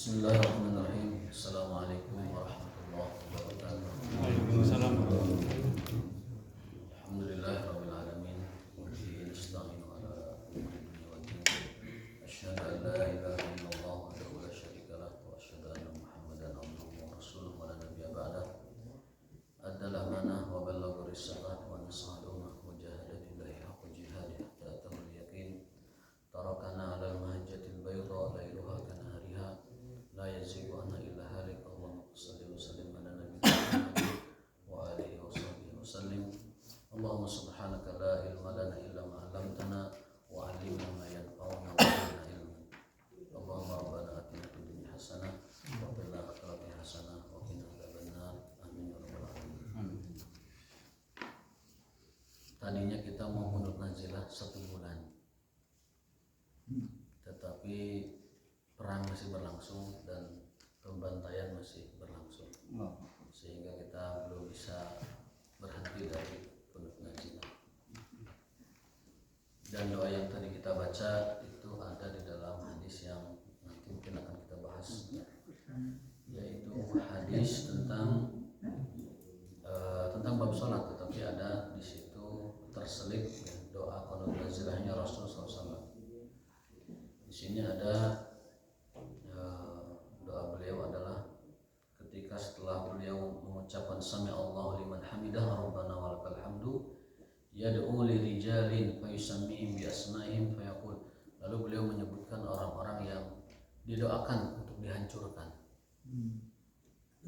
Bismillahirrahmanirrahim. Assalamualaikum warahmatullahi wabarakatuh. Waalaikumsalam. Alhamdulillahirabbil alamin. Wa bihi nasta'inu ala umuri dunya waddin. Asyhadu an la ilaha illallah wahdahu la syarika lah wa asyhadu anna Muhammadan abduhu wa rasuluhu wa la nabiyya ba'dah. Addal amanah wa ballagha risalah wa nasaha al-ummah wa jahada fillahi haqqa jihadih hatta atammal yaqin. Tarakana 'alal mahajjatil bayda lailuha kanahariha la yazigu anha illa halik. Allahumma shalli wa sallim ala nabiyyina Muhammad wa alihi wa sahbihi wa sallim. Allahumma subhanaka la ilma lana illa ma 'allamtana wa 'allimna ma yanfa'una wa zidna ilman. Allahumma rabbana atina fid dunya hasanah wa fil akhirati hasanah wa qina adzabannar. Amin ya rabbal alamin. Tadinya kita mau menurut nazilah 1 bulan, tetapi perang masih berlangsung dan pembantaian masih berlangsung, sehingga kita belum bisa berhenti dari penuh nazilah. Dan doa yang tadi kita baca itu ada di dalam hadis yang nanti mungkin akan kita bahas, yaitu hadis tentang bab sholat, tetapi ada di situ terselip doa qunut nazilahnya Rasulullah SAW. Di sini ada doa beliau adalah ketika setelah beliau mengucapkan sami Allahu liman hamidah rabbana walakal hamdu yad'u li rijalin fa yusammihim bi asma'ihim fa yaqul. Lalu beliau menyebutkan orang-orang yang didoakan untuk dihancurkan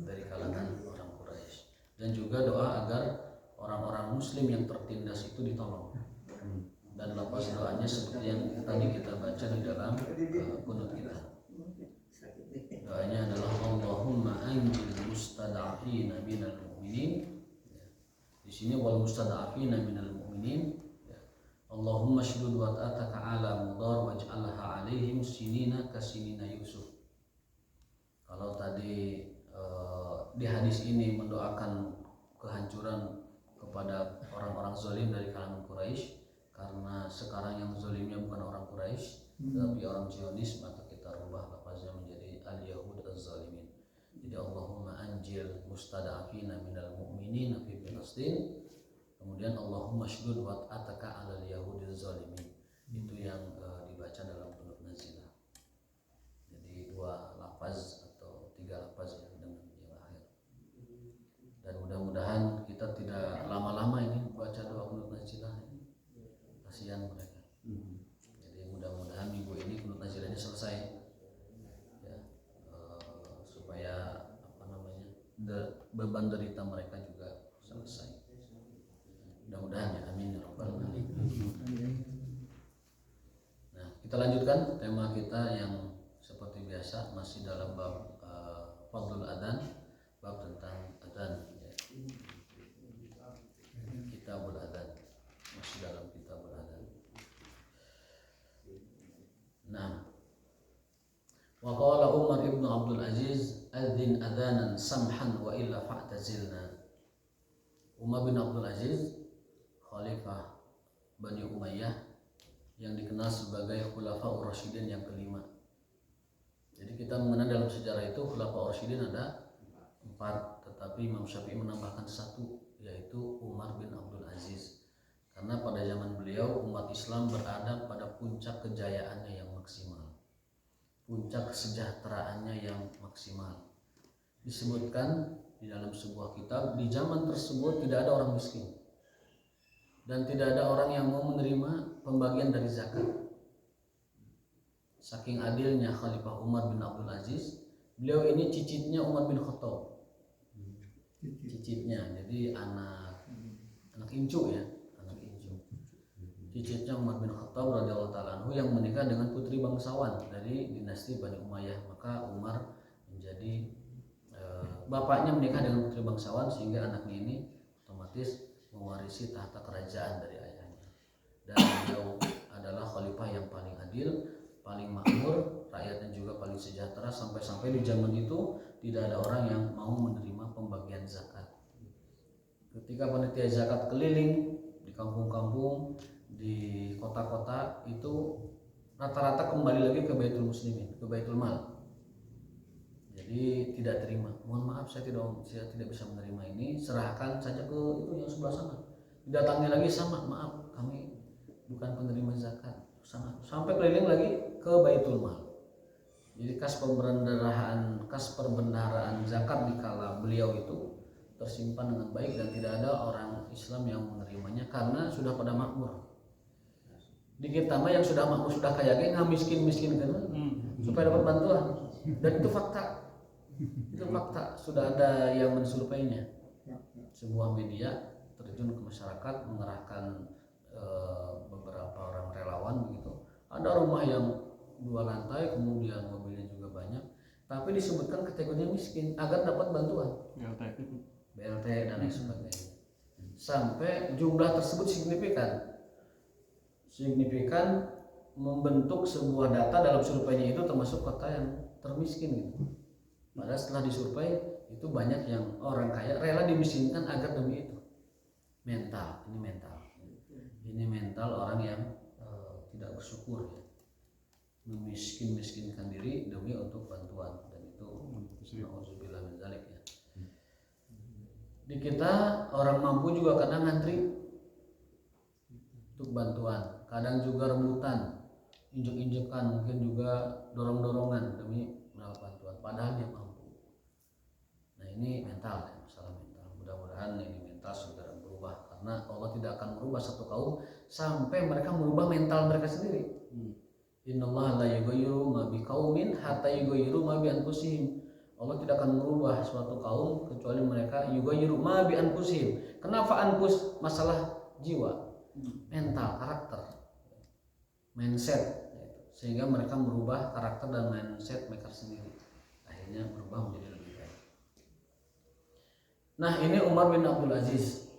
dari kalangan orang Quraisy, dan juga doa agar orang-orang muslim yang tertindas itu ditolong. Dan lafaz doanya seperti yang tadi kita baca di dalam qunut kita. Doanya adalah Allahumma anjil mustada'afina minal mu'minin. Di sini wal mustada'afina minal mu'minin. Allahumma shdud wat'ataka ala mudar waj'alha alaihim sinina kasinina Yusuf. Kalau tadi di hadis ini mendoakan kehancuran kepada orang-orang zalim dari kalangan Quraisy, karena sekarang yang zalimnya bukan orang Quraisy tetapi orang Zionis, maka kita rubah lafaznya menjadi al-yahud az-zalimin. Jadi Allahumma anjil mustada'afina minal mu'minin fi Filastin, kemudian Allahumma shdud wat'ataka alal yahudi az-zalimin. Itu yang dibaca dalam qunut nazilah. Jadi 2 lafaz atau 3 lafaz ya dengan yang akhir. Dan mudah-mudahan kita tidak lama-lama ini baca doa qunut nazilah. Kasihan mereka. Jadi mudah-mudahan minggu ini qunut nazilahnya selesai, ya, supaya beban derita mereka juga selesai. Mudah-mudahan ya, amin ya rabbal alamin. Nah, kita lanjutkan tema kita yang seperti biasa masih dalam bab fadlul adzan, bab tentang adzan, ya. Kitabul adzan, masih dalam kitabul adzan. Nah, wa qala Umar ibn Abdul Aziz adzin adzanan samhan wa illa fa'tazilna. Umar bin Abdul Aziz, khalifah Bani Umayyah yang dikenal sebagai Khulafaur Rasyidin yang kelima. Jadi kita mengenal dalam sejarah itu Khulafaur Rasyidin ada 4, tetapi Imam Syafi'i menambahkan 1, yaitu Umar bin Abdul Aziz. Karena pada zaman beliau umat Islam berada pada puncak kejayaannya yang maksimal, puncak kesejahteraannya yang maksimal. Disebutkan di dalam sebuah kitab, di zaman tersebut tidak ada orang miskin dan tidak ada orang yang mau menerima pembagian dari zakat. Saking adilnya Khalifah Umar bin Abdul Aziz, beliau ini cicitnya Umar bin Khattab. Cicitnya, jadi anak incu ya, anak incu. Cicitnya Umar bin Khattab radhiyallahu ta'ala anhu yang menikah dengan putri bangsawan dari dinasti Bani Umayyah. Maka Umar menjadi bapaknya menikah dengan putri bangsawan, sehingga anaknya ini otomatis mewarisi tahta kerajaan dari ayahnya. Dan beliau adalah khalifah yang paling adil, paling makmur, rakyatnya juga paling sejahtera, sampai-sampai di zaman itu tidak ada orang yang mau menerima pembagian zakat. Ketika panitia zakat keliling di kampung-kampung, di kota-kota, itu rata-rata kembali lagi ke Baitul Muslimin, ke Baitul Mal. Jadi tidak terima, mohon maaf saya tidak bisa menerima ini, serahkan saja ke itu yang sebelah sana. Didatangi lagi, sama maaf kami bukan penerima zakat, sama sampai keliling lagi ke Baitul Mal. Jadi kas perbendaharaan zakat di kala beliau itu tersimpan dengan baik dan tidak ada orang Islam yang menerimanya karena sudah pada makmur. Di kita mah yang sudah makmur sudah kaya nggak miskin kan supaya dapat bantuan, dan itu fakta. Itu fakta, sudah ada yang mensurveinya. Sebuah media terjun ke masyarakat mengerahkan beberapa orang relawan begitu. Ada rumah yang 2 lantai, kemudian mobilnya juga banyak, tapi disebutkan kategorinya miskin agar dapat bantuan BLT dan lain sebagainya. Sampai jumlah tersebut signifikan membentuk sebuah data dalam surveinya itu termasuk kota yang termiskin gitu. Padahal setelah disurvei itu banyak yang orang kaya rela dimiskinkan agar demi itu. Ini mental orang yang tidak bersyukur ya. Miskinkan diri demi untuk bantuan, dan itu nauzubillah min dzalik ya. Di kita orang mampu juga kadang ngantri untuk bantuan, kadang juga rebutan, injek-injekan, mungkin juga dorong-dorongan demi mendapat bantuan padahal dia mampu. Nah ini mental ya, masalah mental. Mudah-mudahan ini mental segera berubah, karena Allah tidak akan merubah satu kaum sampai mereka merubah mental mereka sendiri. Innallaha la yughayyiru ma biqaumin hatta yughayyiru ma bi anfusihim. Allah tidak akan merubah suatu kaum kecuali mereka yughayyiru ma bi anfusihim. Kenapa anfus? Masalah jiwa, mental, karakter, mindset, sehingga mereka merubah karakter dan mindset mereka sendiri, akhirnya berubah menjadi lebih baik. Nah ini Umar bin Abdul Aziz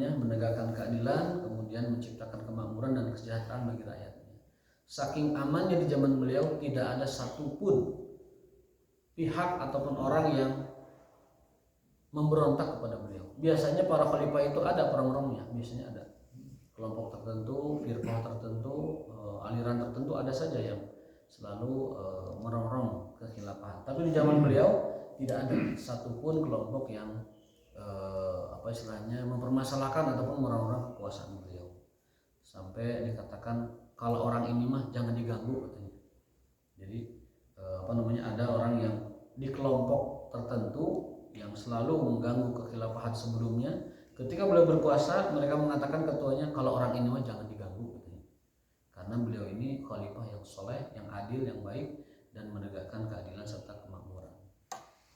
menegakkan keadilan, kemudian menciptakan kemakmuran dan kesejahteraan bagi rakyatnya. Saking amannya di zaman beliau, tidak ada satupun pihak ataupun orang yang memberontak kepada beliau. Biasanya para khalifah itu ada perang-perangnya, biasanya ada kelompok tertentu, firqah tertentu, aliran tertentu ada saja yang selalu merongrong kekhilafahan. Tapi di zaman beliau tidak ada satupun kelompok yang mempermasalahkan ataupun merongrong kekuasaan beliau. Sampai dikatakan kalau orang ini mah jangan diganggu katanya. Jadi ada orang yang di kelompok tertentu yang selalu mengganggu kekhilafahan sebelumnya. Ketika beliau berkuasa, mereka mengatakan ketuanya kalau orang ini mah jangan diganggu katanya. Karena beliau ini khalifah yang soleh, yang adil, yang baik, dan menegakkan keadilan serta kemakmuran.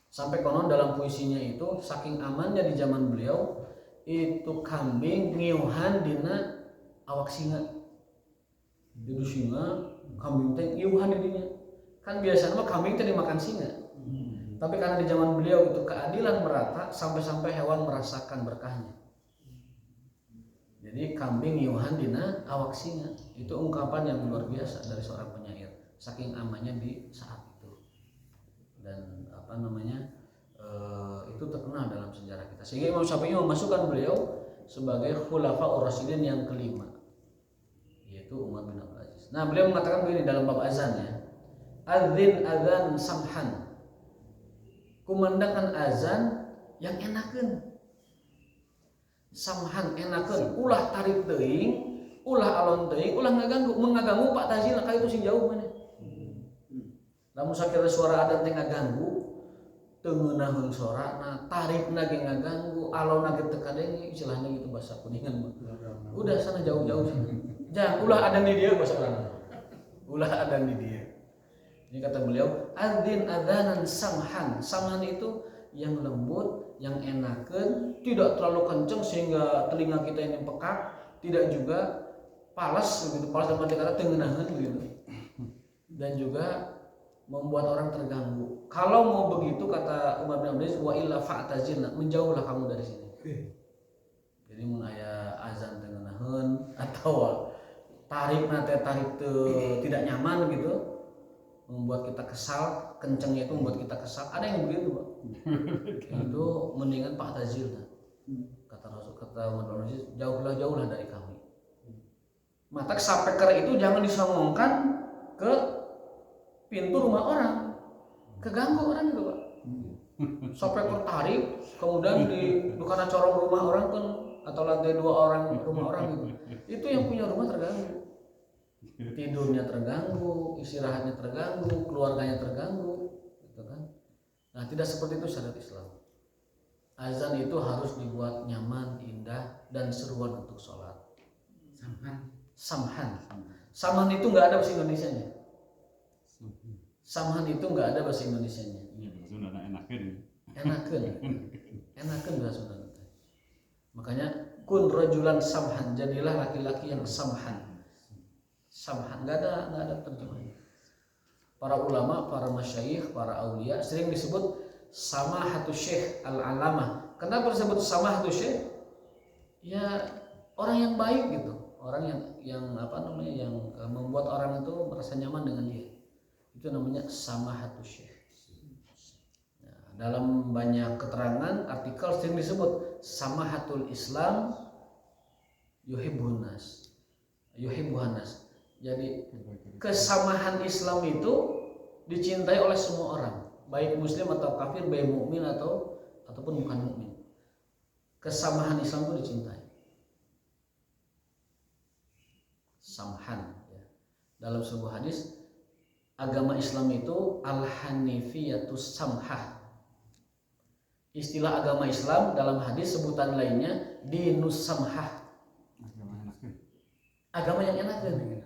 Sampai konon dalam puisinya itu saking amannya di zaman beliau itu kambing ngiuhan dina awak singa. Jadi singa, kambing teh ngiuhan di dinya. Kan biasanya mah kambing teh dimakan singa. Tapi karena di zaman beliau itu keadilan merata, sampai-sampai hewan merasakan berkahnya. Jadi kambing ngiuhan dina awak singa, itu ungkapan yang luar biasa dari seorang penyair. Saking amannya di saat itu. Dan itu terkenal dalam sejarah kita, sehingga Imam Syafi'i memasukkan beliau sebagai khulafaur rasyidin yang kelima, yaitu Umar bin Abdul Aziz. Nah beliau mengatakan begini dalam bab azan ya, adzin adzan samhan, kumandangkan azan yang enakeun, samhan enakeun, ulah tarik teuing, ulah alon teuing, ulah ngaganggu Pak Tazil ka itu sing jauh mana. Lamun sakira suara adan teh ngaganggu, teu ngeunaheun sorana, tarikna ge ngaganggu, alonna ge teu kadenge, istilahnya gitu bahasa kuningan mah. Udah sana jauh-jauh sana. Jangan ulah adan di dieu bahasa urang. Ulah adan di dieu. Ini kata beliau, adzin adzanan samhan. Samhan itu yang lembut, yang enakeun, tidak terlalu kencang sehingga telinga kita ini pekak, tidak juga palas begitu, palas dalam arti kata teu ngeunaheun begitu. Dan juga membuat orang terganggu. Kalau mau begitu kata Umar bin Abdul Aziz, wa illa fa'tazilna, menjauhlah kamu dari sini. Jadi mun aya azan teu ngeunaheun atau tarik tidak nyaman gitu, membuat kita kesal, kencengnya itu membuat kita kesal. Ada yang begitu, Pak. Itu mendingan fa'tazilna. Kata Rasul, kata Umar bin Abdul Aziz, jauhlah dari kami. Mata sapeker itu jangan disongongkan ke pintu rumah orang, keganggu orang itu Pak. Sampai tertarik, kemudian karena corong rumah orang kan atau lantai 2 orang rumah orang gitu. Itu yang punya rumah terganggu. Tidurnya terganggu, istirahatnya terganggu, keluarganya terganggu, gitu kan. Nah, tidak seperti itu syariat Islam. Azan itu harus dibuat nyaman, indah, dan seruan untuk sholat. Samhan. Samhan itu nggak ada bahasa Indonesianya. Samhan itu nggak ada bahasa Indonesianya. Enakan bahasa Sunda. Makanya kun rajulan samhan, jadilah laki-laki yang samhan. Samhan nggak ada terjemahannya. Para ulama, para masyayikh, para aulia sering disebut samahatu syekh al-alamah. Kenapa disebut samahatu syekh? Ya orang yang baik gitu, orang yang membuat orang itu merasa nyaman dengan dia. Itu namanya samahatu syekh. Nah, dalam banyak keterangan artikel sering disebut samahatul Islam yuhibbunas. Jadi kesamahan Islam itu dicintai oleh semua orang, baik muslim atau kafir, baik mukmin ataupun bukan mukmin. Kesamahan Islam itu dicintai. Samhan ya. Dalam sebuah hadis, agama Islam itu al-hanifiyatus samhah. Istilah agama Islam dalam hadis sebutan lainnya dinus samhah. Agama yang enak kan?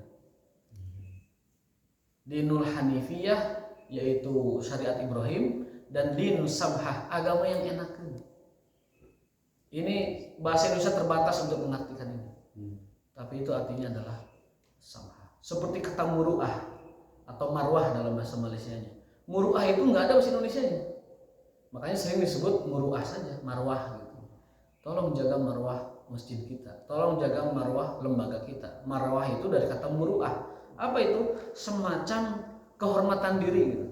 Dinul hanifiyah yaitu syariat Ibrahim, dan dinus samhah, agama yang enak. Ini bahasa Indonesia terbatas untuk mengartikan ini. Tapi itu artinya adalah samhah. Seperti kata muru'ah atau marwah dalam bahasa Malaysianya. Muru'ah itu nggak ada bahasa Indonesianya. Makanya sering disebut muru'ah saja, marwah gitu. Tolong jaga marwah masjid kita. Tolong jaga marwah lembaga kita. Marwah itu dari kata muru'ah. Apa itu? Semacam kehormatan diri gitu.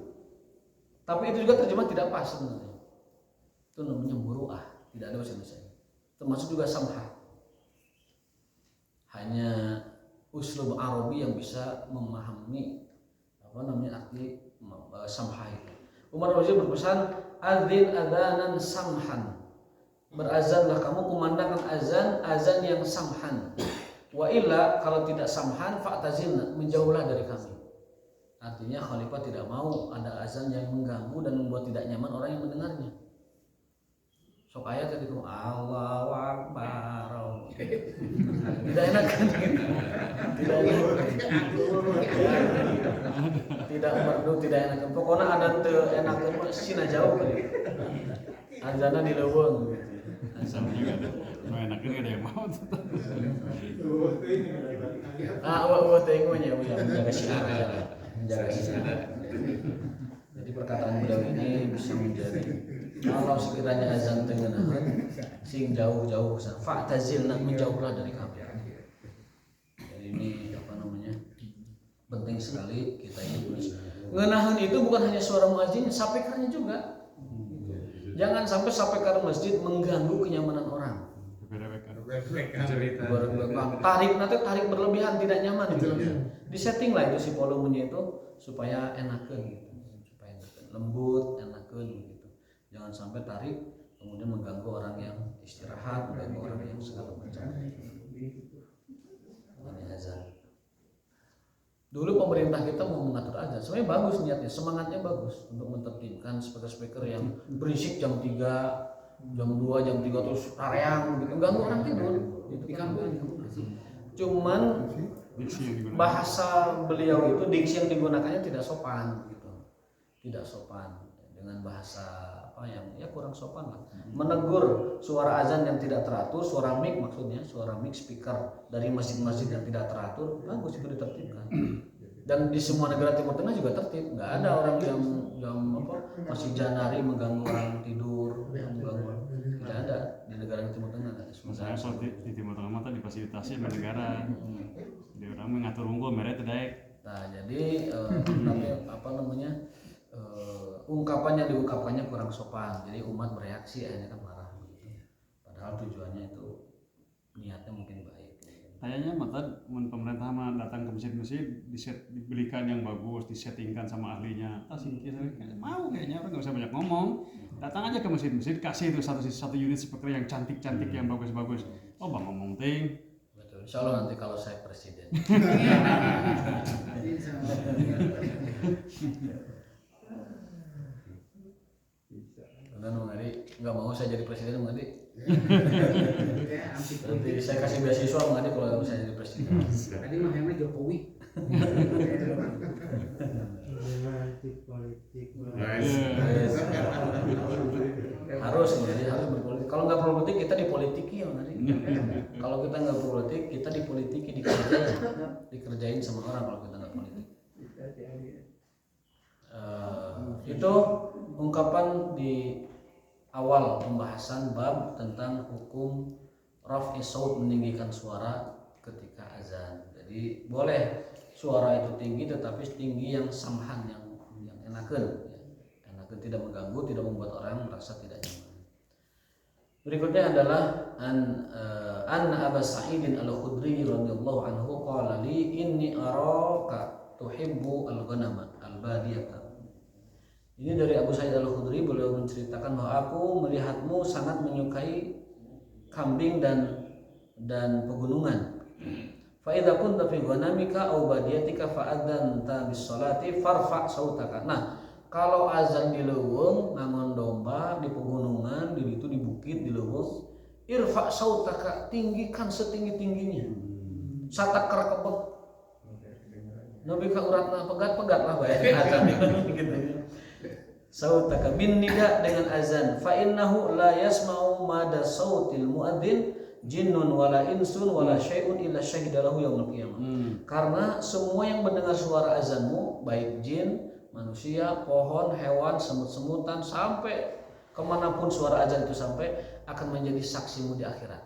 Tapi itu juga terjemah tidak pas sebenarnya. Itu namanya muru'ah, tidak ada bahasa Indonesia. Termasuk juga samhah. Hanya uslub Arabi yang bisa memahami arti samhah itu. Umar Rasul berpesan, adzin adzanan samhan. Berazanlah kamu, kumandangkan azan yang samhan. Wa illa, kalau tidak samhan, fa'tazilna, menjauhlah dari kami. Artinya khalifah tidak mau ada azan yang mengganggu dan membuat tidak nyaman orang yang mendengarnya. Sok ayat tadi itu Allahu Akbar. Tidak enak kan? Tidak enak. Tidak merdu, tidak enak. Pokoknya ada teu enak mah sina jauh kan. Azanna di leuweung gitu. Sama juga ada. Mau enakin ada yang mau. Tengok aja menjaga syiar aja lah. Menjaga syiar. Jadi perkataan beliau ini bisa menjadi, kalau sekiranya azan tengenahan sing jauh-jauh sana, fa'tazilna, menjauhlah dari kami. Jadi ini penting sekali kita ini. Ngenahan itu bukan hanya suara muazin, sapekarnya juga. Jangan sampai sapekar masjid mengganggu kenyamanan orang. Tarik berlebihan, tidak nyaman gitu. Disetting lah itu si volumenya itu supaya enakan gitu. Supaya enakan, lembut, enakan gitu. Jangan sampai tarik kemudian mengganggu orang yang istirahat, mengganggu orang yang segala macam. Ini azan. Dulu pemerintah kita mau mengatur azan, sebenarnya bagus niatnya, semangatnya bagus untuk menertibkan speaker-speaker yang berisik jam 3, jam 2, jam 3 terus rareang gitu, ganggu orang tidur. Itu kan cuman bahasa beliau itu, diksi yang digunakannya tidak sopan gitu. Tidak sopan dengan bahasa yang kurang sopan lah. Menegur suara azan yang tidak teratur, suara mic maksudnya, suara mic speaker dari masjid-masjid yang tidak teratur, bagus itu ditertibkan. Dan di semua negara Timur Tengah juga tertib, nggak ada orang yang masih janari mengganggu orang tidur, mengganggu. Tidak ada di negara Timur Tengah. Masalahnya kalau di Timur Tengah mah difasilitasi oleh negara. Dia orang mengatur unggul mereka tidak. Nah jadi ungkapannya diungkapkannya kurang sopan, jadi umat bereaksi akhirnya kan marah gitu. Padahal tujuannya itu niatnya mungkin baik. kayaknya mata pemerintah mah datang ke masjid-masjid dibelikan yang bagus, disettingkan sama ahlinya. Tas mau kayaknya orang nggak usah banyak ngomong, datang aja ke masjid-masjid kasih itu satu unit speaker yang cantik-cantik yang bagus-bagus. Oh bang ngomong ting. Betul. Insya Allah nanti kalau saya presiden. Karena Bang Adi nggak mau saya jadi presiden Bang Adi. Nanti saya kasih beasiswa Bang Adi kalau saya jadi presiden. Tadi mah yang Jokowi. Politik. Harus jadi harus berpolitik. Kalau nggak berpolitik kita dipolitiki ya Bang Adi. Kalau kita nggak berpolitik kita dipolitiki, dikerjain sama orang kalau kita nggak politik. Itu ungkapan di awal pembahasan bab tentang hukum raf'i saut, meninggikan suara ketika azan. Jadi boleh suara itu tinggi tetapi tinggi yang samhan, yang enakeun, enakeun, tidak mengganggu, tidak membuat orang merasa tidak nyaman. Berikutnya adalah an Abu Sa'idin Al-Khudri radhiyallahu anhu qala li inni araka tuhibbu al-ghanama al-badiyata. Ini dari Abu Sa'id Al-Khudri, beliau menceritakan bahwa aku melihatmu sangat menyukai kambing dan pegunungan. Fa idza kunta fi ghanamika aw badiyatika fa adzanta bis salati farfa sautaka. Nah, kalau azan di leuweung ngangon domba di pegunungan, di itu di bukit di leuweung, irfa sautaka, tinggikan setinggi-tingginya. Satakar kebek. Nabi ka uratna pegat-pegat lah bae azan gitu. Sautaka bin nida, dengan azan, fa innahu la yasma'u mada sautil muadzin jinnun wala insun wala syai'un illa syahidalahu yaumil qiyamah. Karena semua yang mendengar suara azanmu, baik jin, manusia, pohon, hewan, semut-semutan, sampai kemanapun suara azan itu sampai, akan menjadi saksimu di akhirat.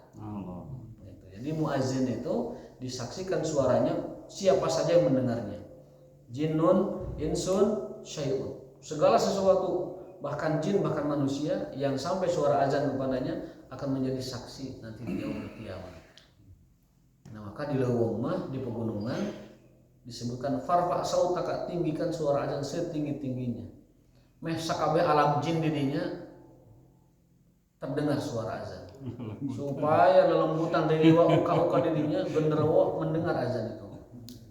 Jadi muadzin itu disaksikan suaranya siapa saja yang mendengarnya. Jinnun, insun, syai'un. Segala sesuatu, bahkan jin, bahkan manusia yang sampai suara azan kepadanya akan menjadi saksi nanti di yaumul qiyamah. Nah, maka di leuweung mah, di pegunungan disebutkan farfa sautaka, tinggikan suara azan setinggi-tingginya. Meh sakabeh alam jin didinya terdengar suara azan. Supaya lelembutan dewa uka-uka didinya genderuwo mendengar azan itu.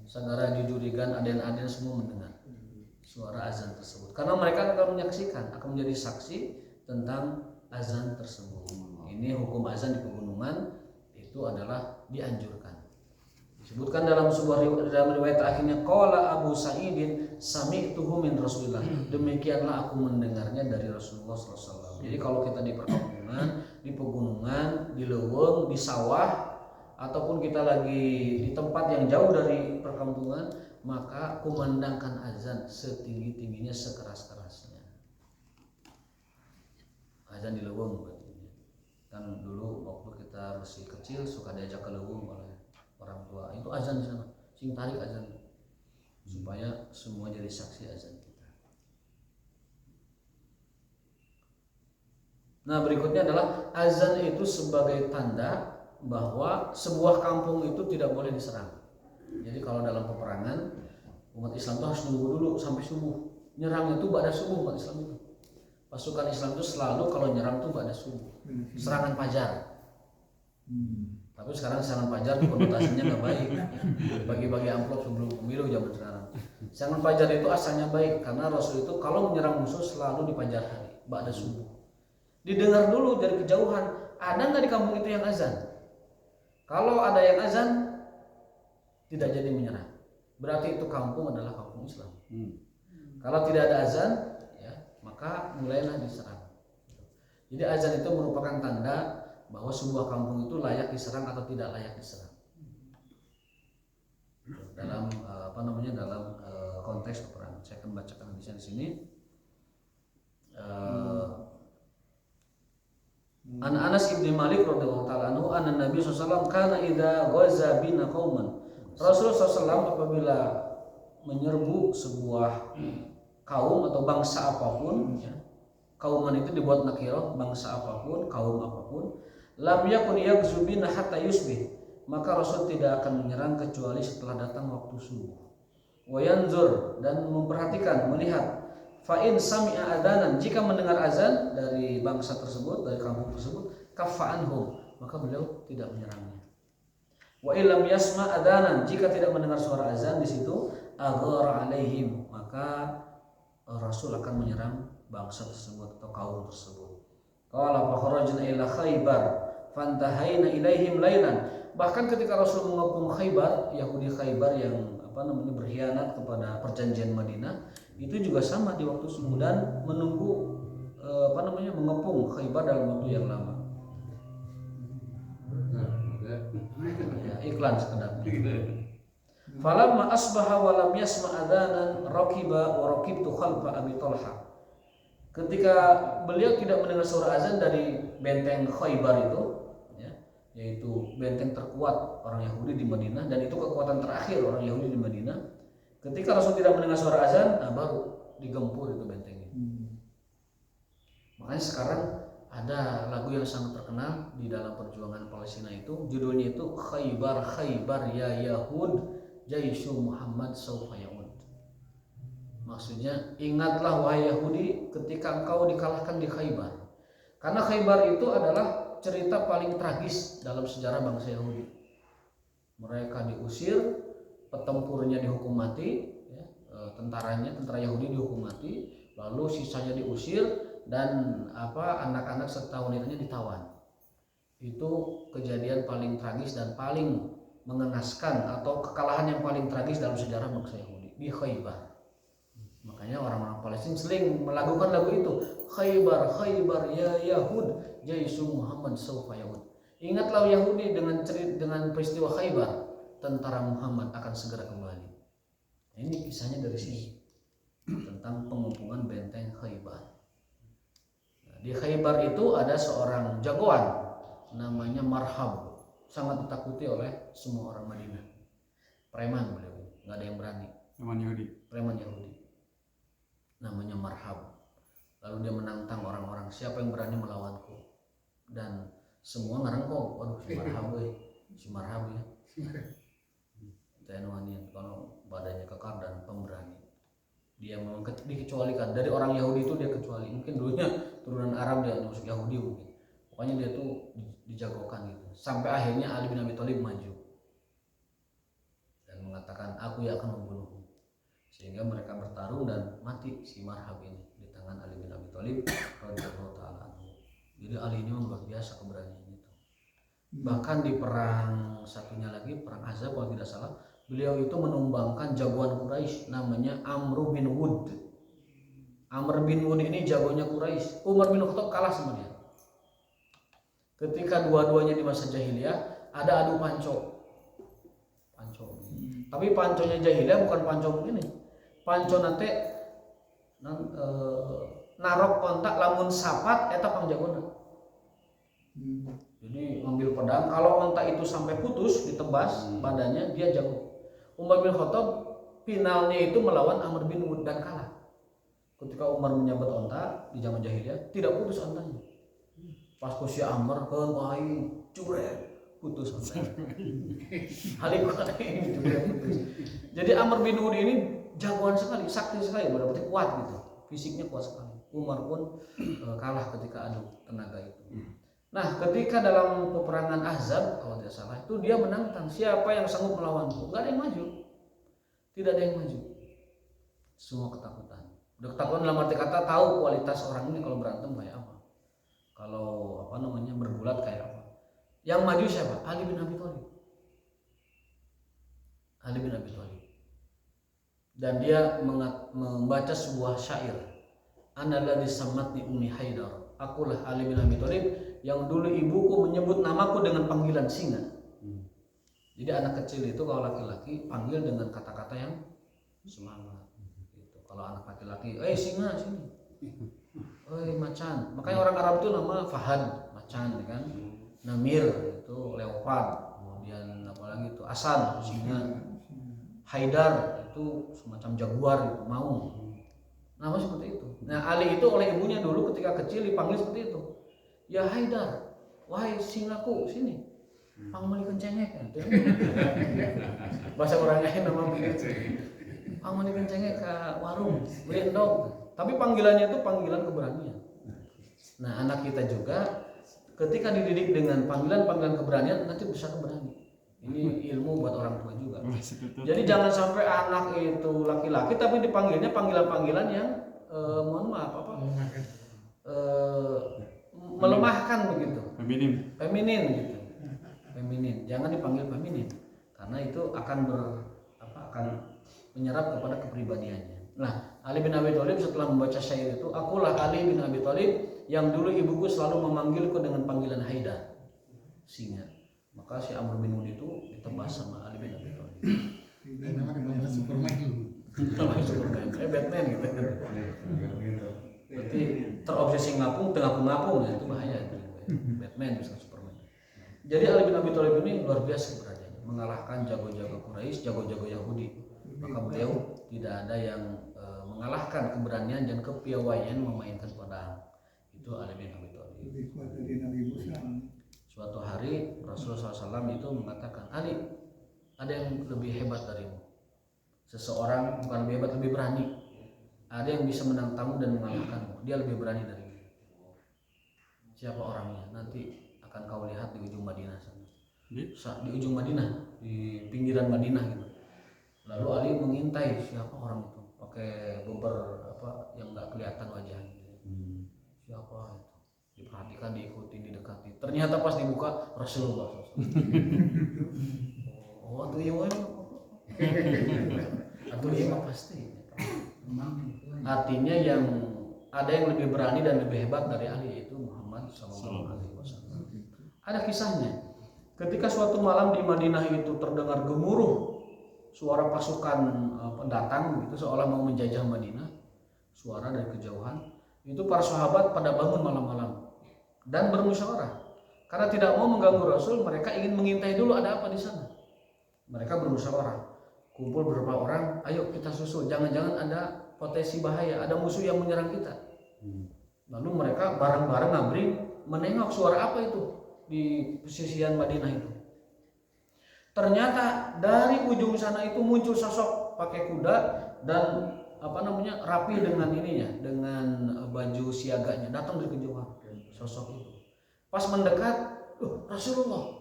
Sagara jujurigan aden-aden semua mendengar suara azan tersebut, karena mereka akan menyaksikan, akan menjadi saksi tentang azan tersebut. Ini hukum azan di pegunungan itu adalah dianjurkan. Disebutkan dalam sebuah riwayat akhirnya qala Abu Sa'idin sami'tuhu min Rasulillah. Demikianlah aku mendengarnya dari Rasulullah SAW. Jadi kalau kita di perkampungan, di pegunungan, di leuweung, di sawah, ataupun kita lagi di tempat yang jauh dari perkampungan, maka kumandangkan azan setinggi-tingginya, sekeras-kerasnya. Azan di leuweung berarti. Kan dulu waktu kita masih kecil suka diajak ke leuweung oleh orang tua. Itu azan di sana, sing tarik azan. Supaya semua jadi saksi azan kita. Nah, berikutnya adalah azan itu sebagai tanda bahwa sebuah kampung itu tidak boleh diserang. Jadi kalau dalam peperangan umat Islam itu harus nunggu dulu sampai subuh. Nyerang itu pada subuh umat Islam itu. Pasukan Islam itu selalu kalau nyerang itu pada subuh. Serangan fajar. Tapi sekarang serangan fajar konotasinya nggak baik. Bagi-bagi amplop sebelum pemilu zaman sekarang. Serangan fajar itu asalnya baik karena Rasul itu kalau menyerang musuh selalu di fajar hari, pada subuh. Didengar dulu dari kejauhan, ada nggak di kampung itu yang azan? Kalau ada yang azan, tidak jadi menyerang. Berarti itu kampung adalah kampung Islam. Kalau tidak ada azan, ya, maka mulailah diserang. Jadi azan itu merupakan tanda bahwa sebuah kampung itu layak diserang atau tidak layak diserang. Dalam dalam konteks peperangan. Saya akan bacakan hadisnya di sini. An Anas ibn Malik radhiyallahu taala anhu anna Nabi sallallahu alaihi wasallam kana idza ghaza bina qauman. Rasulullah SAW apabila menyerbu sebuah kaum atau bangsa apapun, ya, kauman itu dibuat nakirah, bangsa apapun, kaum apapun, lam yakun yaghzu bina hatta yusbih, maka Rasul tidak akan menyerang kecuali setelah datang waktu subuh. Wa yanzur, dan memperhatikan, melihat, fa in sami'a adanan, jika mendengar azan dari bangsa tersebut, dari kampung tersebut, kaffa anhum, maka beliau tidak menyerangnya. Wa illam yasma' adanan, jika tidak mendengar suara azan di situ, aghara alaihim, maka Rasul akan menyerang bangsa tersebut atau kaum tersebut. Qala fa kharajna ila Khaybar fantahaina ilaihim lailan. Bahkan ketika Rasul mengepung Khaybar, Yahudi Khaybar yang berkhianat kepada perjanjian Madinah, itu juga sama di waktu subuh dan menunggu mengepung Khaybar dalam waktu yang lama. Ya, iklan sekedar. Falamma asbaha wa lam yasma' adzanan raqiba wa raqibtu khalfa Abi Talha. Ketika beliau tidak mendengar suara azan dari benteng Khaybar itu, ya, yaitu benteng terkuat orang Yahudi di Madinah, dan itu kekuatan terakhir orang Yahudi di Madinah. Ketika Rasul tidak mendengar suara azan, nah baru digempur itu bentengnya. Makanya sekarang ada lagu yang sangat terkenal di dalam perjuangan Palestina itu, judulnya itu Khaybar Khaybar ya Yahud Jaisu Muhammad Saufa Yaud. Maksudnya, ingatlah wahai Yahudi ketika engkau dikalahkan di Khaybar. Karena Khaybar itu adalah cerita paling tragis dalam sejarah bangsa Yahudi. Mereka diusir, petempurnya dihukum mati, ya, tentara Yahudi dihukum mati, lalu sisanya diusir, dan anak-anak serta wanitanya ditawan. Itu kejadian paling tragis dan paling mengenaskan, atau kekalahan yang paling tragis dalam sejarah bangsa Yahudi di Khaybar. Makanya orang-orang Palestina sering melakukan lagu itu, Khaybar Khaybar ya Yahud Jaisu Muhammad Saufa Yaud. Ingatlah Yahudi dengan peristiwa Khaybar, tentara Muhammad akan segera kembali. Ini kisahnya dari sini tentang pengepungan benteng Khaybar. Di Khaybar itu ada seorang jagoan namanya Marhab, sangat ditakuti oleh semua orang Madinah. Preman beliau, nggak ada yang berani. Preman Yahudi, namanya Marhab. Lalu dia menantang orang-orang, siapa yang berani melawanku? Dan semua ngerengkok, waduh si Marhab ya. Tenwanian, kalau badannya kekar dan pemberani. Dia memang dikecualikan dari orang Yahudi itu, dia kecuali. Mungkin dulunya turunan Arab, dia masuk Yahudi mungkin. Pokoknya dia tuh dijagokan gitu. Sampai akhirnya Ali bin Abi Thalib maju dan mengatakan, aku yang akan membunuhmu. Sehingga mereka bertarung dan mati si Marhab ini di tangan Ali bin Abi Thalib radhiyallahu taala anhu. Jadi Ali ini luar biasa keberaniannya itu. Bahkan di perang satunya lagi, perang Ahzab kalau tidak salah, beliau itu menumbangkan jagoan Quraisy namanya Amr bin Wud. Amr bin Wud ini jagonya Quraisy. Umar bin Khattab kalah sama dia. Ketika dua-duanya di masa jahiliyah ada adu panco. Tapi panconya jahiliyah bukan panco begini. Panco nanti narok kontak lamun sapat eta pangjagona. Jadi ngambil pedang, kalau onta itu sampai putus ditebas badannya, dia jago. Umar bin Khattab finalnya itu melawan Amr bin Wud dan kalah. Ketika Umar menyabet onta di zaman jahiliyah, tidak putus ontanya. Pas si Amr kan aing jebret putus ontanya. Halik aing jebret putus. Jadi Amr bin Wud ini jagoan sekali, sakti sekali, berarti kuat gitu. Fisiknya kuat sekali. Umar pun kalah ketika adu tenaga itu. Nah, ketika dalam peperangan Ahzab kalau tidak salah itu dia menantang, siapa yang sanggup melawanku? Enggak ada yang maju. Tidak ada yang maju. Semua ketakutan. Udah ketakutan dalam arti kata tahu kualitas orang ini kalau berantem kayak apa. Kalau bergulat kayak apa. Yang maju siapa? Ali bin Abi Thalib. Ali bin Abi Thalib. Dan dia membaca sebuah syair. Ana ladzi sammatni ummi Haidar. Akulah Ali bin Abi Thalib yang dulu ibuku menyebut namaku dengan panggilan singa. Jadi anak kecil itu kalau laki-laki panggil dengan kata-kata yang semangat. Gitu. Kalau anak laki-laki, singa sini, macan. Makanya orang Arab itu nama Fahad, macan, kan? Namir itu leopard. Kemudian apalagi itu Asan, singa. Haidar itu semacam jaguar, gitu, maung. Nama seperti itu. Nah Ali itu oleh ibunya dulu ketika kecil dipanggil seperti itu. Ya Haidar, wahai singaku sini. Pangmani kencengek kan. Bahasa orang lain nama begitu. Pangmani kencengek ke warung, beli endog. Tapi panggilannya itu panggilan keberanian. Nah, anak kita juga ketika dididik dengan panggilan-panggilan keberanian nanti bisa berani. Ini ilmu buat orang tua juga. Jadi jangan sampai anak itu laki-laki tapi dipanggilnya panggilan-panggilan yang mohon maaf melemahkan begitu. Feminin gitu. Feminin. Jangan dipanggil feminin karena itu akan akan menyerap kepada kepribadiannya. Nah, Ali bin Abi Thalib setelah membaca syair itu, akulah Ali bin Abi Thalib yang dulu ibuku selalu memanggilku dengan panggilan Haidar, singa. Maka si Amr bin Ud itu ditebas sama Ali bin Abi Thalib. Namanya Superman. Superman, kayak Batman gitu. Berarti terobsesi ngapung, ngapung ya, itu bahaya. Batman bisa Superman. Jadi Ali bin Abi Thalib ini luar biasa keberadaannya, mengalahkan jago-jago Quraisy, jago-jago Yahudi. Maka beliau tidak ada yang mengalahkan keberanian dan kepiawaian memainkan pedang. Itu Ali bin Abi Thalib. Suatu hari Rasulullah SAW itu mengatakan, Ali, ada yang lebih hebat darimu. Seseorang bukan lebih hebat, lebih berani. Ada yang bisa menantangmu dan mengalahkanmu. Dia lebih berani darimu. Siapa orangnya? Nanti akan kau lihat di ujung Madinah sana. Di ujung Madinah, di pinggiran Madinah gitu. Lalu Ali mengintai siapa orang itu, pakai beberapa yang nggak kelihatan wajahnya. Siapa itu? Diperhatikan, diikuti, didekati. Ternyata pas dibuka Rasulullah. Oh, tuh iya, atau iya pasti. Artinya yang ada yang lebih berani dan lebih hebat dari Ali, yaitu Muhammad SAW. Ada kisahnya. Ketika suatu malam di Madinah itu terdengar gemuruh suara pasukan pendatang gitu, seolah mau menjajah Madinah, suara dari kejauhan. Itu para sahabat pada bangun malam-malam dan bermusyawarah. Karena tidak mau mengganggu Rasul, mereka ingin mengintai dulu ada apa di sana. Mereka bermusyawarah, kumpul beberapa orang, ayo kita susul, jangan-jangan ada potensi bahaya, ada musuh yang menyerang kita. Lalu mereka bareng-bareng ngabring menengok suara apa itu di pesisiran Madinah itu. Ternyata dari ujung sana itu muncul sosok pakai kuda dan rapi dengan ininya, dengan baju siaganya, datang dari kejauhan sosok itu. Pas mendekat, Rasulullah.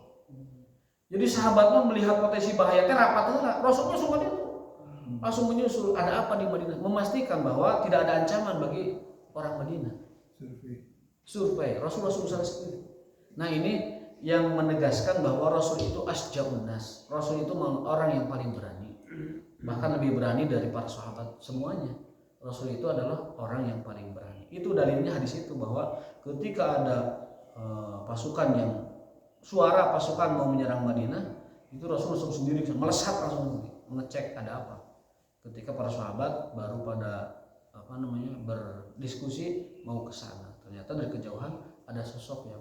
Jadi sahabatnya melihat potensi bahaya teh rapat heula, Rasulullah langsung menyusul. Ada apa di Madinah? Memastikan bahwa tidak ada ancaman bagi orang Madinah. Survei. Rasulullah SAW. Nah, ini yang menegaskan bahwa Rasul itu asja'un nas. Rasul itu orang yang paling berani. Bahkan lebih berani dari para sahabat semuanya. Rasul itu adalah orang yang paling berani. Itu dalilnya hadis itu, bahwa ketika ada suara pasukan mau menyerang Madinah, itu Rasul sendiri melesat langsung mengecek ada apa. Ketika para sahabat baru pada berdiskusi mau ke sana, ternyata dari kejauhan ada sosok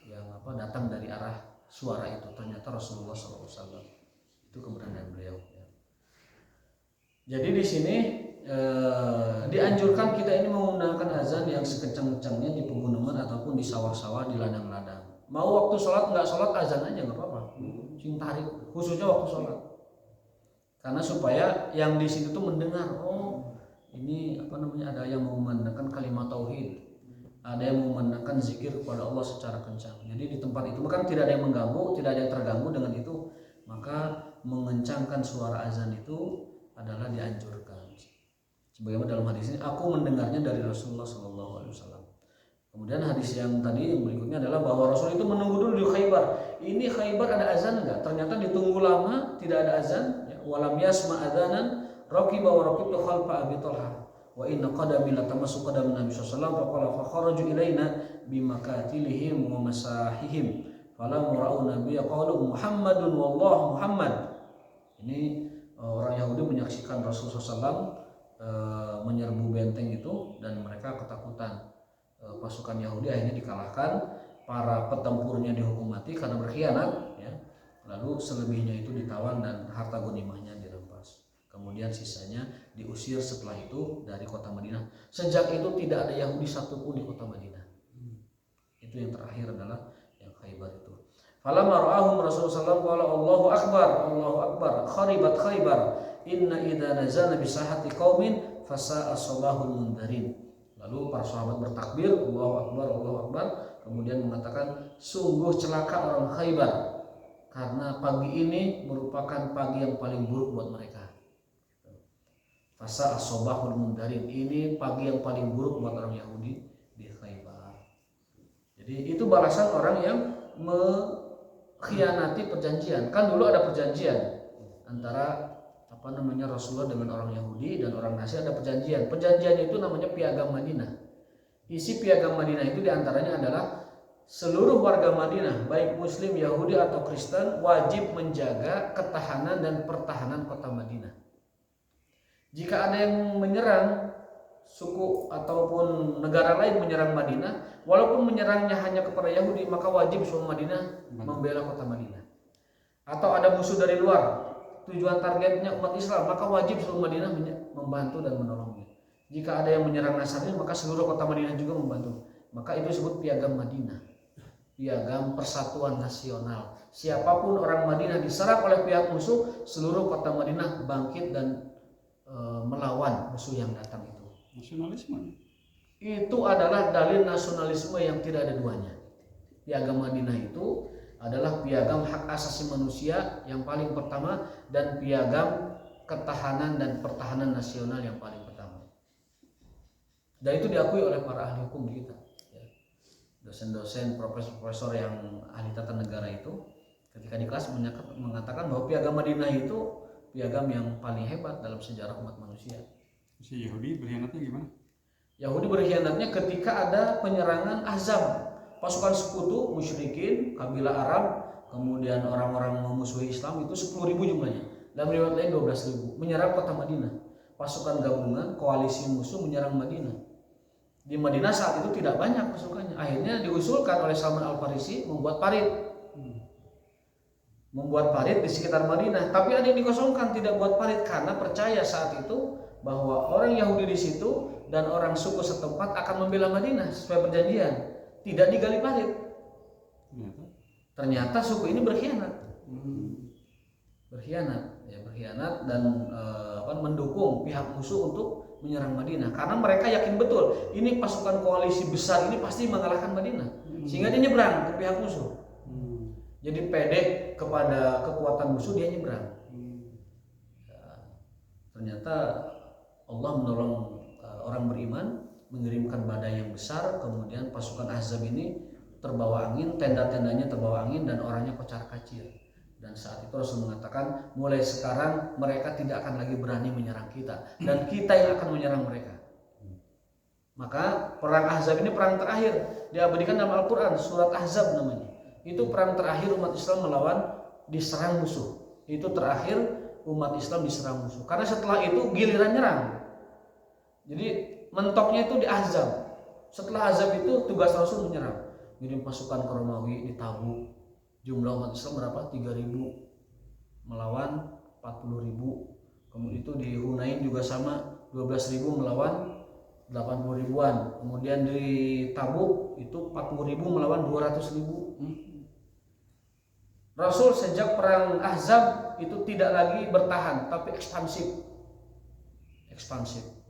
yang datang dari arah suara itu. Ternyata Rasulullah SAW. Itu keberanian beliau. Jadi di sini dianjurkan kita ini menggunakan azan yang sekencang-kencangnya di pegunungan ataupun di sawah-sawah, di ladang-ladang. Mau waktu sholat nggak sholat azan aja nggak apa-apa. Sing tarik, khususnya waktu sholat. Karena supaya yang di sini tuh mendengar, ini ada yang memandangkan kalimat tauhid, ada yang memandangkan zikir kepada Allah secara kencang. Jadi di tempat itu kan tidak ada yang mengganggu, tidak ada yang terganggu dengan itu, maka mengencangkan suara azan itu adalah dianjurkan. Sebagaimana dalam hadis ini, aku mendengarnya dari Rasulullah SAW. Kemudian hadis yang tadi yang berikutnya adalah bahwa Rasul itu menunggu dulu di Khaybar. Ini Khaybar ada azan enggak? Ternyata ditunggu lama tidak ada azan. Walam yasma adzanan raqiba wa raqibtu khalfa Abi Thalhah. Wa inna qadami la tamassu qadam Nabi sallallahu alaihi wasallam faqala fa kharaju ilaina bimakatilihim wa masahihim. Falam ra'u nabiyya qalu Muhammadun wallahu Muhammad. Ini orang Yahudi menyaksikan Rasulullah SAW menyerbu benteng itu dan mereka ketakutan. Pasukan Yahudi akhirnya dikalahkan, para petempurnya dihukum mati karena berkhianat, ya. Lalu selebihnya itu ditawan dan harta ghanimahnya dirampas. Kemudian sisanya diusir setelah itu dari kota Madinah. Sejak itu tidak ada Yahudi satupun di kota Madinah. Itu yang terakhir adalah yang Khaybar itu. Falamma ra'ahum Rasulullah sallallahu alaihi wasallam Allahu akbar kharibat Khaybar inna idza nazana bi sahati qaumin fasa'a sabahul mundarin. Lalu para sahabat bertakbir Allahu akbar kemudian mengatakan sungguh celaka orang Khaybar karena pagi ini merupakan pagi yang paling buruk buat mereka. Fasa asobahul mundarin, ini pagi yang paling buruk buat orang Yahudi di Khaybar. Jadi itu balasan orang yang mengkhianati perjanjian. Kan dulu ada perjanjian antara Rasulullah dengan orang Yahudi dan orang Nasir, ada perjanjian. Perjanjian itu namanya Piagam Madinah. Isi Piagam Madinah itu diantaranya adalah seluruh warga Madinah, baik Muslim, Yahudi atau Kristen, wajib menjaga ketahanan dan pertahanan kota Madinah. Jika ada yang menyerang suku ataupun negara lain menyerang Madinah, walaupun menyerangnya hanya kepada Yahudi, maka wajib semua Madinah membela kota Madinah. Atau ada musuh dari luar, tujuan targetnya umat Islam, maka wajib seluruh Madinah membantu dan menolongnya. Jika ada yang menyerang Nasrani, maka seluruh kota Madinah juga membantu. Maka itu disebut Piagam Madinah, Piagam Persatuan Nasional. Siapapun orang Madinah diserang oleh pihak musuh, seluruh kota Madinah bangkit dan melawan musuh yang datang itu. Nasionalisme itu adalah dalil nasionalisme yang tidak ada duanya. Piagam Madinah itu adalah piagam hak asasi manusia yang paling pertama dan piagam ketahanan dan pertahanan nasional yang paling pertama. Dan itu diakui oleh para ahli hukum kita, dosen-dosen, profesor-profesor yang ahli tata negara itu ketika di kelas mengatakan bahwa piagam Madinah itu piagam yang paling hebat dalam sejarah umat manusia. Si Yahudi berkhianatnya gimana? Yahudi berkhianatnya ketika ada penyerangan Ahzab, pasukan sekutu musyrikin, kabilah Arab, kemudian orang-orang memusuhi Islam itu 10.000 jumlahnya. Dalam riwayat lain 12.000 menyerang kota Madinah. Pasukan gabungan koalisi musuh menyerang Madinah. Di Madinah saat itu tidak banyak pasukannya. Akhirnya diusulkan oleh Salman Al-Farisi membuat parit. Membuat parit di sekitar Madinah, tapi ada yang dikosongkan, tidak buat parit karena percaya saat itu bahwa orang Yahudi di situ dan orang suku setempat akan membela Madinah sesuai perjanjian, tidak digali parit. Ternyata suku ini berkhianat, berkhianat dan mendukung pihak musuh untuk menyerang Madinah karena mereka yakin betul ini pasukan koalisi besar ini pasti mengalahkan Madinah, sehingga dia nyebrang ke pihak musuh. Jadi pede kepada kekuatan musuh, dia nyebrang. Ternyata Allah menolong orang beriman, mengirimkan badai yang besar, kemudian pasukan Ahzab ini terbawa angin, tenda-tendanya terbawa angin dan orangnya kocar-kacir. Dan saat itu Rasul mengatakan, mulai sekarang mereka tidak akan lagi berani menyerang kita dan kita yang akan menyerang mereka. Maka perang Ahzab ini perang terakhir, diabadikan dalam Al-Quran, surat Ahzab namanya. Itu perang terakhir umat Islam melawan diserang musuh. Itu terakhir umat Islam diserang musuh. Karena setelah itu giliran nyerang. Jadi mentoknya itu di Ahzab. Setelah Ahzab itu tugas Rasul menyerang. Ngirim pasukan ke Romawi di Tabuk. Jumlah umat Islam berapa? 3.000 melawan 40.000. Kemudian itu di Hunain juga sama, 12.000 melawan 80 ribuan. Kemudian di Tabuk itu 40.000 melawan 200.000. Rasul sejak perang Ahzab itu tidak lagi bertahan, tapi ekspansif,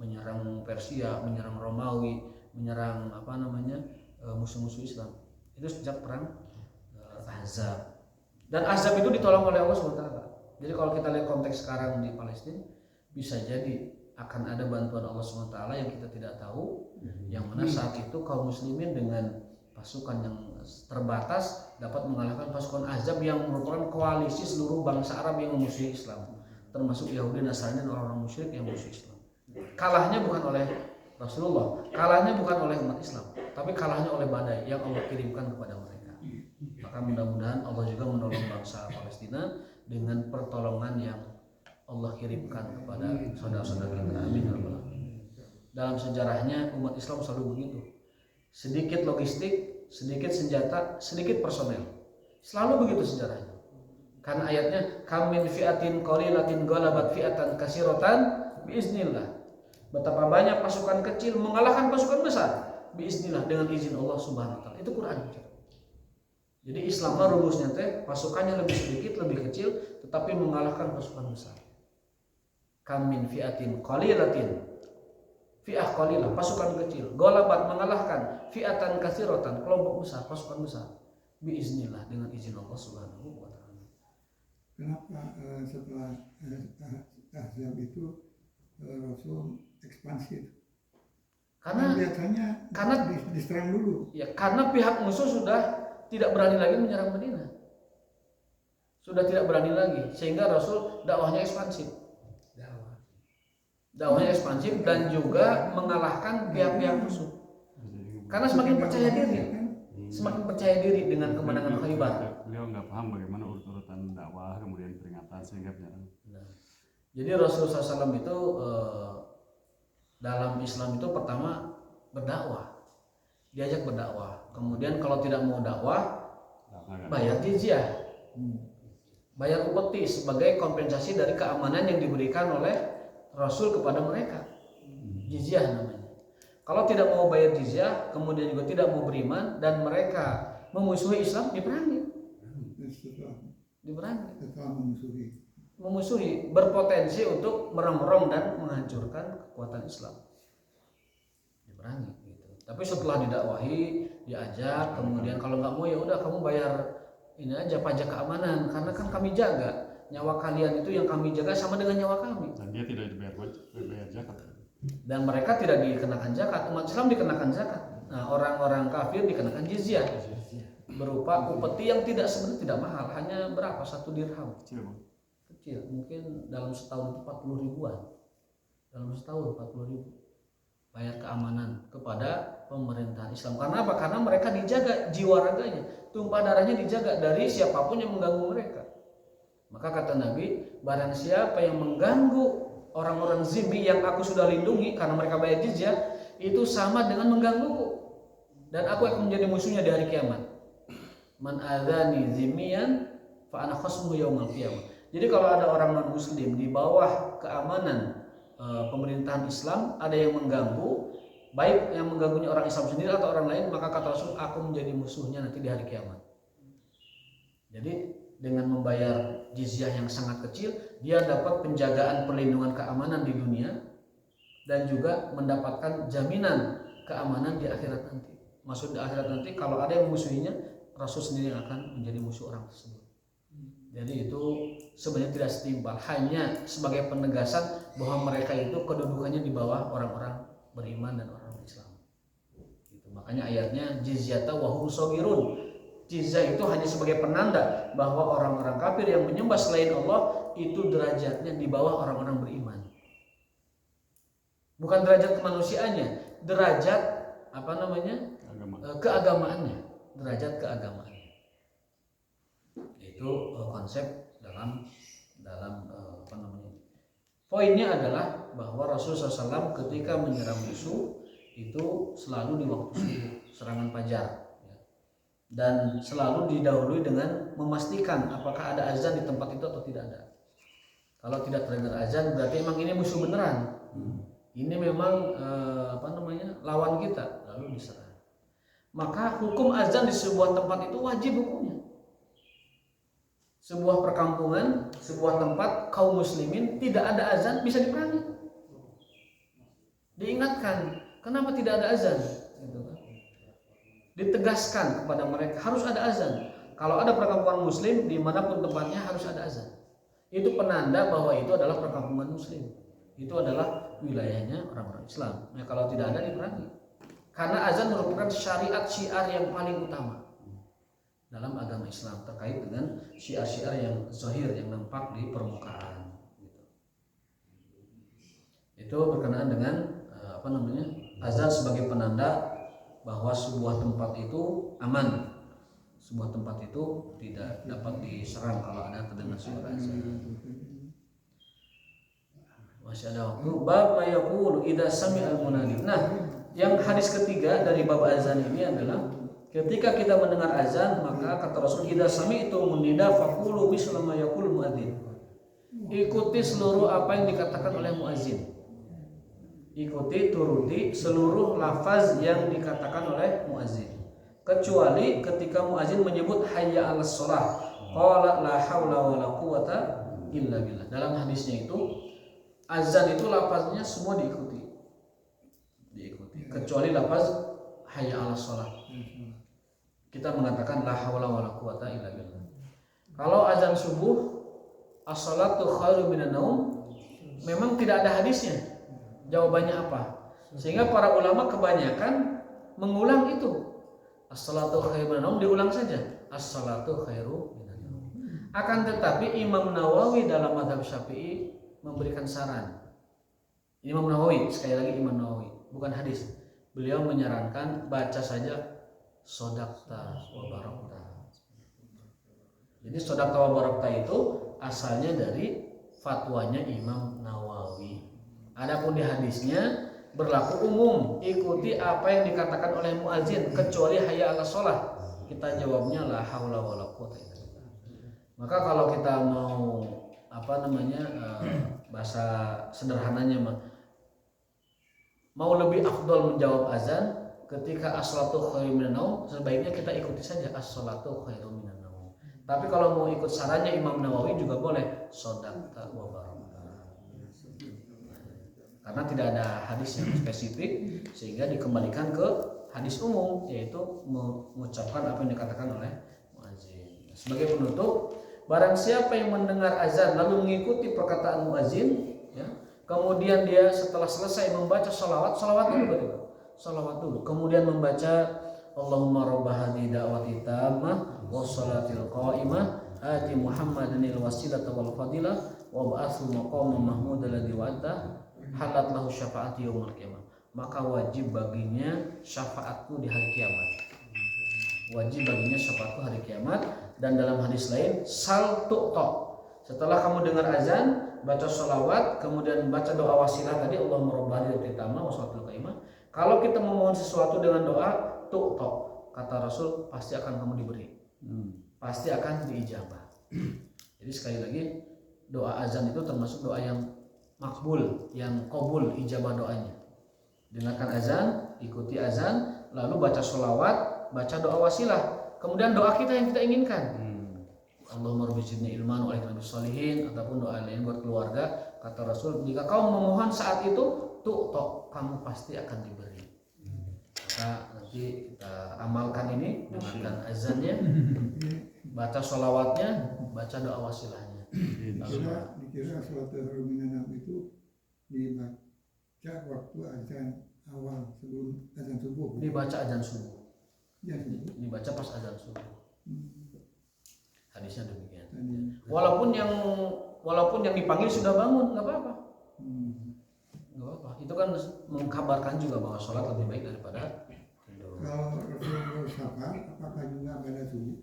menyerang Persia, menyerang Romawi, menyerang musuh-musuh Islam. Itu sejak perang Ahzab. Dan Ahzab itu ditolong oleh Allah SWT. Jadi kalau kita lihat konteks sekarang di Palestina, bisa jadi akan ada bantuan Allah SWT yang kita tidak tahu, yang mana saat itu kaum muslimin dengan pasukan yang terbatas dapat mengalahkan pasukan Ahzab yang merupakan koalisi seluruh bangsa Arab yang memusuhi Islam, termasuk Yahudi, Nasrani dan orang-orang musyrik yang memusuhi Islam. Kalahnya bukan oleh Rasulullah, kalahnya bukan oleh umat Islam, tapi kalahnya oleh badai yang Allah kirimkan kepada mereka. Maka mudah-mudahan Allah juga menolong bangsa Palestina dengan pertolongan yang Allah kirimkan kepada saudara-saudara kita. Amin. Dalam sejarahnya umat Islam selalu begitu. Sedikit logistik, sedikit senjata, sedikit personel. Selalu begitu sejarahnya. Karena ayatnya kam min fi'atin qalilatin ghalabat fi'atan katsiratan biiznillah. Betapa banyak pasukan kecil mengalahkan pasukan besar biiznillah dengan izin Allah Subhanahu wa taala. Itu Quran. Jadi Islamnya rumusnya teh pasukannya lebih sedikit, lebih kecil, tetapi mengalahkan pasukan besar. Kam min fi'atin qalilatin, fi'ah qalilah, pasukan kecil, golabat mengalahkan fi'atan katsiratan, kelompok besar, pasukan besar. Biiznillah, dengan izin Allah Subhanahu wa taala. Kenapa setelah Ahzab itu Rasul ekspansif? Karena biasanya diserang dulu. Ya, karena pihak musuh sudah tidak berani lagi menyerang Madinah. Sudah tidak berani lagi, sehingga Rasul dakwahnya ekspansif. Dakwahnya ekspansif dan juga mengalahkan pihak-pihak musuh. Karena semakin percaya diri. Semakin percaya diri dengan kemenangan Khaybar. Beliau nggak paham bagaimana urut-urutan dakwah, kemudian peringatan sehingga menyerang. Jadi Rasulullah SAW itu dalam Islam itu pertama berdakwah, diajak berdakwah. Kemudian kalau tidak mau dakwah, bayar jizyah, bayar upeti sebagai kompensasi dari keamanan yang diberikan oleh Rasul kepada mereka. Jizyah namanya. Kalau tidak mau bayar jizyah, kemudian juga tidak mau beriman dan mereka memusuhi Islam, diperangi. Memusuhi, berpotensi untuk merongrong dan menghancurkan kekuatan Islam. Diperangi. Tapi setelah didakwahi, diajak, kemudian kalau nggak mau ya udah kamu bayar ini aja pajak keamanan, karena kan kami jaga nyawa kalian, itu yang kami jaga sama dengan nyawa kami. Dan dia tidak dibayar zakat. Dan mereka tidak dikenakan zakat, umat Islam dikenakan zakat. Nah, orang-orang kafir dikenakan jizyah berupa upeti yang sebenarnya tidak mahal, hanya berapa, 1 dirham. Kecil, mungkin dalam setahun itu 40 ribuan. Dalam setahun 40 ribu. Bayar keamanan kepada pemerintahan Islam. Karena apa? Karena mereka dijaga jiwa raganya, tumpah darahnya dijaga dari siapapun yang mengganggu mereka. Maka kata Nabi, barang siapa yang mengganggu orang-orang zimmi yang aku sudah lindungi karena mereka bayar jizyah, itu sama dengan menggangguku, dan aku akan menjadi musuhnya di hari kiamat. Man adzani zimmiyan fa ana khasmuhu yaumal qiyamah. Jadi kalau ada orang non muslim di bawah keamanan pemerintahan Islam, ada yang mengganggu, baik yang mengganggunya orang Islam sendiri atau orang lain, maka kata Rasul, aku menjadi musuhnya nanti di hari kiamat. Jadi dengan membayar jizyah yang sangat kecil, dia dapat penjagaan perlindungan keamanan di dunia dan juga mendapatkan jaminan keamanan di akhirat nanti. Maksud di akhirat nanti, kalau ada yang musuhinya, Rasul sendiri yang akan menjadi musuh orang tersebut. Jadi itu sebenarnya tidak setimpal, hanya sebagai penegasan bahwa mereka itu kedudukannya di bawah orang-orang beriman dan orang Islam. Gitu. Makanya ayatnya jizyata wa hum shagirun. Jizyah itu hanya sebagai penanda bahwa orang-orang kafir yang menyembah selain Allah itu derajatnya di bawah orang-orang beriman. Bukan derajat kemanusiaannya, derajat keagamaannya, derajat keagamaan. Itu konsep dalam poinnya adalah bahwa Rasulullah SAW ketika menyerang musuh itu selalu di waktu subuh, serangan fajar, dan selalu didahului dengan memastikan apakah ada azan di tempat itu atau tidak ada. Kalau tidak terdengar azan, berarti memang ini musuh beneran. Ini memang lawan kita, lalu diserang. Maka hukum azan di sebuah tempat itu wajib hukumnya. Sebuah perkampungan, sebuah tempat kaum muslimin tidak ada azan, bisa diperangi. Diingatkan, kenapa tidak ada azan? Ditegaskan kepada mereka harus ada azan. Kalau ada perkampungan muslim dimanapun tempatnya harus ada azan. Itu penanda bahwa itu adalah perkampungan muslim. Itu adalah wilayahnya orang-orang Islam. Nah, kalau tidak ada diperangi. Karena azan merupakan syariat syiar yang paling utama dalam agama Islam terkait dengan syiar-syiar yang zahir, yang nampak di permukaan. Itu berkenaan dengan azan sebagai penanda bahwa sebuah tempat itu aman, sebuah tempat itu tidak dapat diserang kalau ada terdengar suara azan. Masih ada waktu. Bab mayaqulu idza sami'al munadi. Nah, yang hadis ketiga dari bab azan ini adalah ketika kita mendengar azan, maka kata Rasul, idza sami'tu munida faqulu misla ma yaqul muadzin. Ikuti seluruh apa yang dikatakan oleh muadzin. Ikuti, turuti seluruh lafaz yang dikatakan oleh muadzin. kecuali ketika muazin menyebut hayya 'alas shalah qala la haula wala quwata illa billah. Dalam hadisnya itu azan itu lafaznya semua diikuti kecuali lafaz hayya 'alas shalah. Kita mengatakan la haula wala quwata illa billah. Kalau azan subuh as-salatu khairu minan naum memang tidak ada hadisnya. Jawabannya apa? Sehingga para ulama kebanyakan mengulang itu. As-salatu khairu minan naum diulang saja. As-salatu khairu minan naum. Akan tetapi Imam Nawawi dalam mazhab Syafi'i memberikan saran. Imam Nawawi, sekali lagi Imam Nawawi, bukan hadis. Beliau menyarankan baca saja sodakta wa barakta. Jadi sodakta wa barakta itu asalnya dari fatwanya Imam Nawawi. Adapun di hadisnya berlaku umum, ikuti apa yang dikatakan oleh muazin kecuali hayya 'alas shalah. Kita jawabnya la haula wala quwwata illa billah. Maka kalau kita mau bahasa sederhananya mau lebih afdol menjawab azan ketika as-salatu khairum minan naum, sebaiknya kita ikuti saja as-salatu khairum minan naum. Tapi kalau mau ikut sarannya Imam Nawawi juga boleh sodakta wa barakta. Karena tidak ada hadis yang spesifik sehingga dikembalikan ke hadis umum, yaitu mengucapkan apa yang dikatakan oleh muazin. Sebagai penutup, barang siapa yang mendengar azan lalu mengikuti perkataan muazin, ya, kemudian dia setelah selesai membaca salawat dulu, kemudian membaca Allahumma rabb hadhihi da'wati tammah wassalatil qa'imah ati Muhammadanil wasilata wal fadilah wa ba'athu maqaman mahmudan alladzi wa'ata halat lahu syafaati yaumil qiyamah. Maka wajib baginya syafaatku di hari kiamat. Wajib baginya syafaatku hari kiamat. Dan dalam hadis lain sal tu'ta. Setelah kamu dengar azan, baca sholawat, kemudian baca doa wasilah tadi Allahumma rabb hadhihi da'wati wa salatul qa'imah. Kalau kita memohon sesuatu dengan doa tu'ta, kata Rasul, pasti akan kamu diberi. Pasti akan diijabah. Jadi sekali lagi, doa azan itu termasuk doa yang makbul, yang qabul ijabah doanya. Dengarkan azan, ikuti azan, lalu baca sholawat, baca doa wasilah, kemudian doa kita yang kita inginkan. Allahumma rabbi zidni ilman wa alaihi sholihin, ataupun doa lain buat keluarga. Kata Rasul, jika kau memohon saat itu tu'ta, kamu pasti akan diberi. Maka nanti kita amalkan ini, dengarkan azannya, baca sholawatnya, baca doa wasilahnya. Dikira sholat minan itu dibaca waktu azan awal sebelum azan subuh. Dibaca azan subuh. Ya, Dibaca pas azan subuh. Hadisnya demikian. Walaupun yang dipanggil sudah bangun, nggak apa-apa. Nggak apa-apa. Itu kan mengkabarkan juga bahwa sholat lebih baik daripada tidur. Kalau Rasul bersabar, apakah juga pada subuh?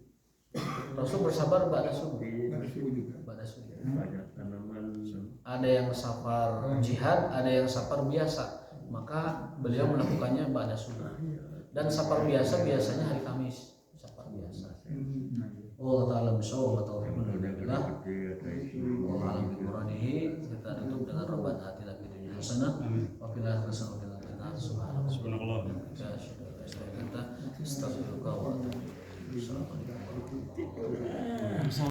Rasul bersabar pada subuh. Pada subuh juga. Pada subuh. banyak tanaman. Ada yang safar jihad, ada yang safar biasa. Maka beliau melakukannya pada subuh. Dan safar biasa biasanya hari Kamis. Safar biasa. Allah Ta'ala bisawab wa taufiqun billah. Allah alam bi muradihi. Kita tutup dengan Rabbana atina fid dunya hasanah wa fil akhirati hasanah wa qina adzabannar. Subhanallah. Astaghfiruka wa atubu ilaik. Assalamualaikum warahmatullahi wabarakatuh.